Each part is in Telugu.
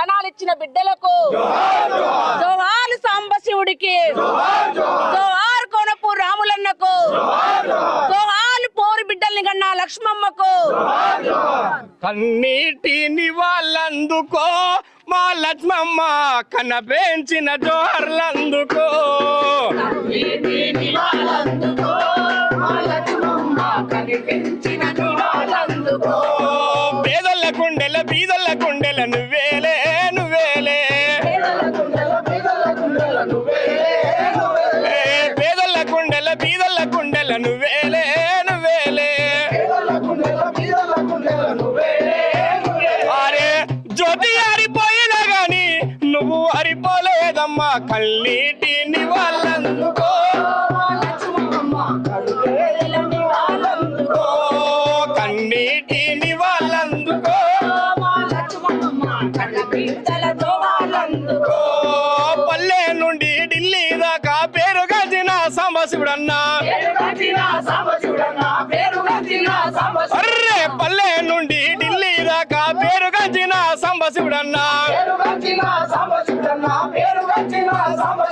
ప్రాణాలు ఇచ్చిన బిడ్డలకు జోహార్ సాంబశివుడికి, జోహార్ కోనపూర్ రాములన్నకు, జోహార్ పోరు బిడ్డల్ని కన్నా లక్ష్మమ్మకు. కన్నీటి నివాళందుకో మా లక్ష్మమ్మ కనబెంచిన జోహర్లందుకో. పేదల గుండెల బీదల గుండెల నువ్వేలే నువ్వేలే, పేదల గుండెల బీదల గుండెల నువ్వేలే నువ్వేలే. అరే జ్యోతి ఆరిపోయినా గాని నువ్వు అరిపోలేదమ్మా, కన్నీటి నివాళందుకో, కన్నీటి నివాళందుకో. పల్లె నుండి ఢిల్లీ దాకా పేరు గజిన సాంబశివుడన్నా, అర్రే పల్లె నుండి ఢిల్లీ దాకా పేరు గజిన సాంబశివుడన్నా.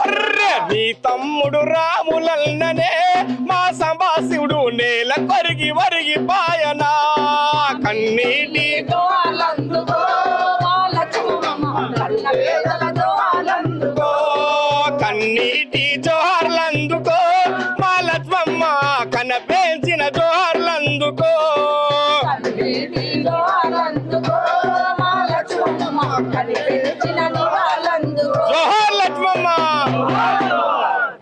అర్రే నీ తమ్ముడు రాములన్ననే మా సాంబశివుడు నేల కొరిగి వరిగి పాయనా, కన్నీటి కన్నీటి జోహార్లందుకో మా లక్ష్మమ్మ కనబే